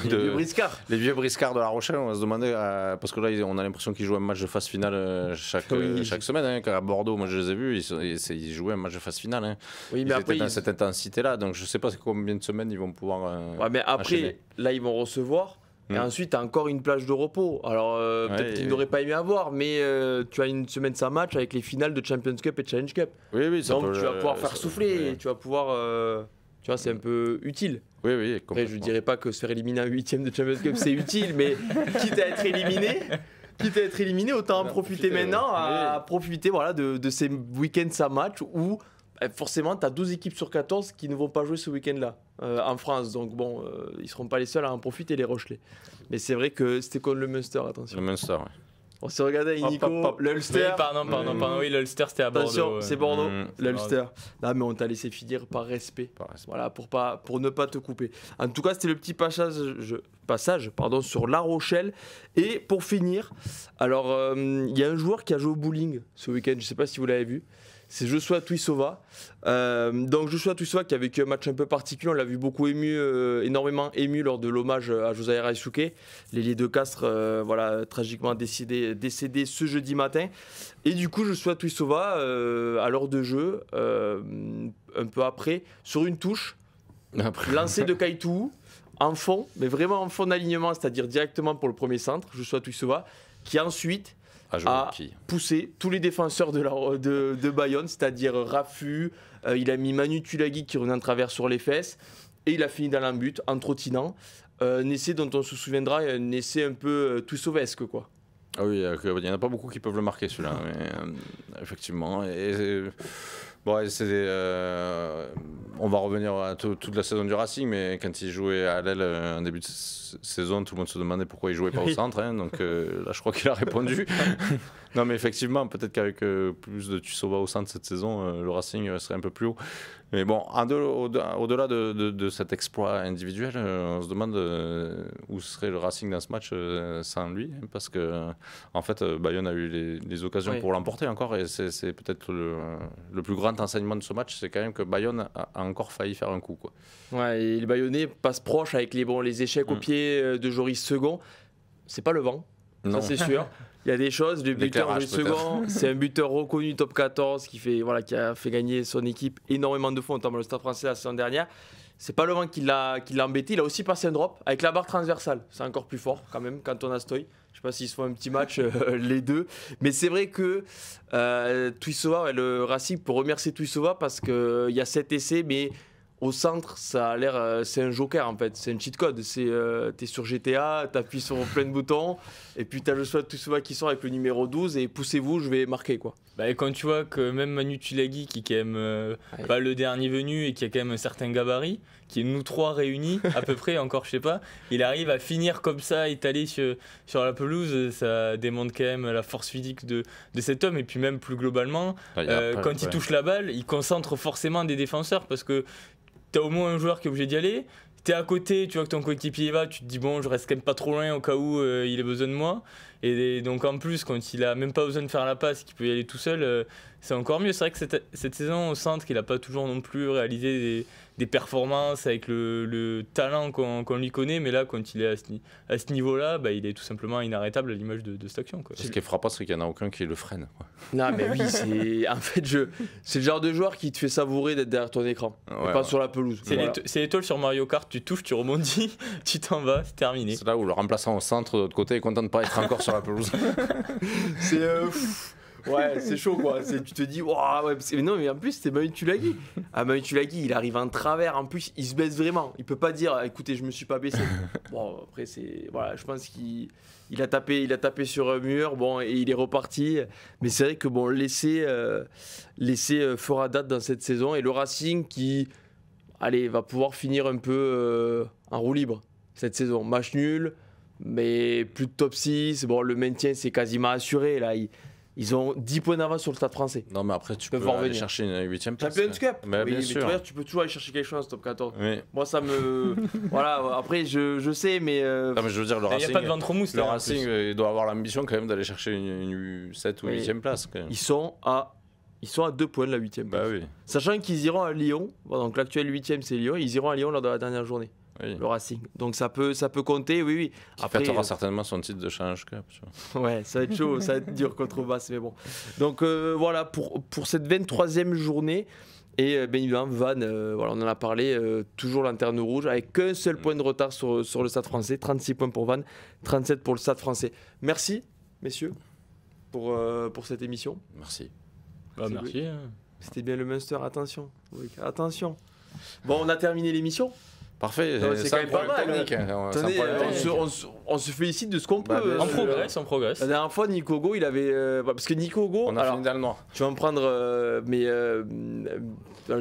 les vieux briscards de La Rochelle. On va se demander, parce que là, on a l'impression qu'ils jouent un match de phase finale chaque semaine. À Bordeaux, moi je les ai vus, ils jouaient un match de phase finale. Oui, mais après, dans cette intensité-là, donc je sais pas combien de semaines ils vont pouvoir. Mais après, enchaîner. Là, ils vont recevoir. Et ensuite, tu as encore une plage de repos. Alors, peut-être qu'ils n'auraient pas aimé avoir, mais tu as une semaine sans match avec les finales de Champions Cup et Challenge Cup. Oui, donc, tu vas pouvoir faire souffler. Et tu vas pouvoir. Tu vois, c'est un peu utile. Oui, après, je ne dirais pas que se faire éliminer en 8e de Champions Cup, c'est utile, mais quitte à être éliminé, autant en profiter maintenant, à profiter de ces week-ends sans match où. Forcément, tu as 12 équipes sur 14 qui ne vont pas jouer ce week-end-là en France. Donc ils ne seront pas les seuls à en profiter, les Rochelais. Mais c'est vrai que c'était contre le Munster, attention. Le Munster, oui. On s'est regardé avec Nico, l'Ulster. Pardon, oui, l'Ulster c'était à Bordeaux. Attention, c'est Bordeaux, l'Ulster. Non, mais on t'a laissé finir par respect. Voilà, pour ne pas te couper. En tout cas, c'était le petit passage sur La Rochelle. Et pour finir, alors, il y a un joueur qui a joué au bowling ce week-end, je ne sais pas si vous l'avez vu. C'est Joshua Tuisova. Donc Joshua Tuisova qui a vécu un match un peu particulier, on l'a vu beaucoup énormément ému lors de l'hommage à Josiah Raisuke, l'ailier de Castres, tragiquement décédé ce jeudi matin. Et du coup Joshua Tuisova, à l'heure de jeu, un peu après, sur une touche, lancé de Kaitou, en fond, mais vraiment en fond d'alignement, c'est-à-dire directement pour le premier centre, Joshua Tuisova, qui ensuite a poussé tous les défenseurs de Bayonne, c'est-à-dire Rafu, il a mis Manu Tulagi qui revenait en travers sur les fesses, et il a fini dans l'embut en trottinant. Un essai dont on se souviendra, un essai un peu tuisovesque, quoi. Ah oui, il n'y en a pas beaucoup qui peuvent le marquer celui-là, mais effectivement. Bon, on va revenir à toute la saison du Racing, mais quand il jouait à l'aile en début de saison, tout le monde se demandait pourquoi il jouait pas au centre. Hein, donc là, je crois qu'il a répondu. Non, mais effectivement, peut-être qu'avec plus de Tuisova au centre cette saison, le Racing serait un peu plus haut. Mais bon, au-delà de cet exploit individuel, on se demande où serait le Racing dans ce match sans lui, hein, parce que en fait, Bayonne a eu les occasions pour l'emporter encore, et c'est peut-être le plus grand enseignement de ce match, c'est quand même que Bayonne a encore failli faire un coup, quoi. Ouais, et les Bayonnais passent proches avec les échecs au pied de Joris Second. C'est pas le vent, ça c'est sûr. Il y a des choses, le buteur Joris Second, c'est un buteur reconnu top 14 qui a fait gagner son équipe énormément de fois, notamment le Stade Français la saison dernière. C'est pas le vent qui l'a embêté, il a aussi passé un drop avec la barre transversale. C'est encore plus fort quand même quand on a Stoy. Je sais pas s'ils se font un petit match les deux, mais c'est vrai que Tuisova, le Racing peut remercier Tuisova parce qu'il y a 7 essais, mais au centre, ça a l'air, c'est un joker en fait, c'est un cheat code. T'es sur GTA, t'appuies sur plein de boutons, et puis t'as le choix de Tuisova qui sort avec le numéro 12 et poussez-vous, je vais marquer quoi. Bah, et quand tu vois que même Manu Tulagi, qui est quand même pas le dernier venu et qui a quand même un certain gabarit, qui est nous trois réunis à peu près, encore je sais pas, il arrive à finir comme ça, étalé sur la pelouse, ça démontre quand même la force physique de cet homme, et puis même plus globalement, quand il touche la balle, il concentre forcément des défenseurs, parce que t'as au moins un joueur qui est obligé d'y aller. T'es à côté, tu vois que ton coéquipier y va, tu te dis bon, je reste quand même pas trop loin au cas où il ait besoin de moi. Et donc en plus, quand il a même pas besoin de faire la passe, qu'il peut y aller tout seul, c'est encore mieux. C'est vrai que cette saison au centre, il a pas toujours non plus réalisé des performances avec le talent qu'on lui connaît, mais là, quand il est à ce niveau-là, bah, il est tout simplement inarrêtable à l'image de cette action, quoi. Ce qui est frappant, c'est qu'il n'y en a aucun qui le freine, quoi. Non, mais oui, c'est le genre de joueur qui te fait savourer d'être derrière ton écran, et pas sur la pelouse. C'est l'étoile sur Mario Kart, tu touches, tu rebondis, tu t'en vas, c'est terminé. C'est là où le remplaçant au centre, de l'autre côté, est content de ne pas être encore sur la pelouse. Ouais, c'est chaud quoi. Tu te dis, wow, ouais, non, mais en plus, c'était Manu Tulagi. Manu Tulagi, il arrive en travers. En plus, il se baisse vraiment. Il peut pas dire, écoutez, je me suis pas baissé. Bon, après, je pense qu'il a tapé sur un mur, bon, et il est reparti. Mais c'est vrai que bon, l'essai fera date dans cette saison. Et le Racing qui, va pouvoir finir un peu en roue libre cette saison. Match nul, mais plus de top 6. Bon, le maintien, c'est quasiment assuré. Là, ils ont 10 points d'avance sur le Stade Français. Non, mais après, tu peux aller chercher une 8ème place. Champions Cup. Mais bien sûr. Tu peux toujours aller chercher quelque chose, top 14. Oui. Moi, ça me. Voilà, après, je sais, mais. Non, mais je veux dire, le Racing. Il n'y a pas de ventre mousse. Le Racing, il doit avoir l'ambition quand même d'aller chercher une 7 ou 8ème place. Quand même. Ils sont à 2 points de la 8ème place. Bah oui. Sachant qu'ils iront à Lyon. Bon, donc l'actuel 8ème, c'est Lyon. Ils iront à Lyon lors de la dernière journée. Oui. Le Racing. Donc ça peut compter, oui. Après, il fêtera certainement son titre de Challenge Cup. Ouais, ça va être chaud, ça va être dur contre Basse, mais bon. Donc voilà, pour cette 23e journée. Et bien évidemment, Vannes, on en a parlé, toujours lanterne rouge, avec qu'un seul point de retard sur le Stade Français. 36 points pour Vannes, 37 pour le Stade Français. Merci, messieurs, pour cette émission. Merci. Merci. C'était bien le Munster, attention. Oui, attention. Bon, on a terminé l'émission. Parfait, c'est quand même pas mal. Attendez, on se félicite de ce qu'on peut. On progresse. La dernière fois, Nico Go, il avait. Parce que Nico Go. On a fini dans le noir. Tu vas me prendre.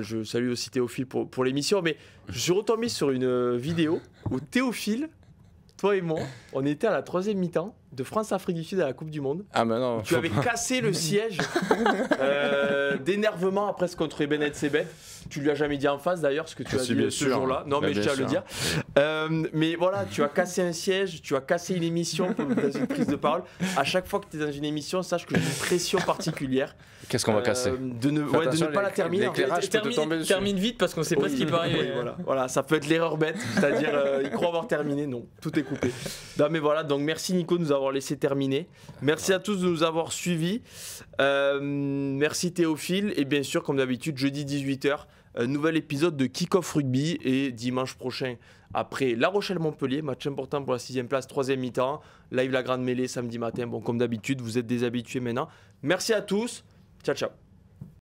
Je salue aussi Théophile pour l'émission, mais je suis retombé sur une vidéo où Théophile, toi et moi, on était à la 3e mi-temps de France-Afrique du Sud à la Coupe du Monde. Ah, mais non. Tu avais cassé le siège d'énervement après ce contre Benet Sebet. Tu lui as jamais dit en face d'ailleurs ce que tu as dit ce jour-là. Non, mais je tiens à le dire. Mais voilà, tu as cassé un siège, tu as cassé une émission dans une prise de parole. À chaque fois que tu es dans une émission, sache que j'ai une pression particulière. Qu'est-ce qu'on va casser de ne pas la terminer. Termine vite parce qu'on ne sait pas ce qui peut arriver. Voilà, ça peut être l'erreur bête, c'est-à-dire il croit avoir terminé, non, tout est coupé. Non, mais voilà, donc merci Nico de nous avoir laissé terminer. Merci à tous de nous avoir suivis. Merci Théophile. Et bien sûr, comme d'habitude, jeudi 18h, nouvel épisode de Kick-Off Rugby. Et dimanche prochain, après La Rochelle-Montpellier, match important pour la 6e place, 3e mi-temps. Live la grande mêlée samedi matin. Bon, comme d'habitude, vous êtes des habitués maintenant. Merci à tous. Ciao, ciao.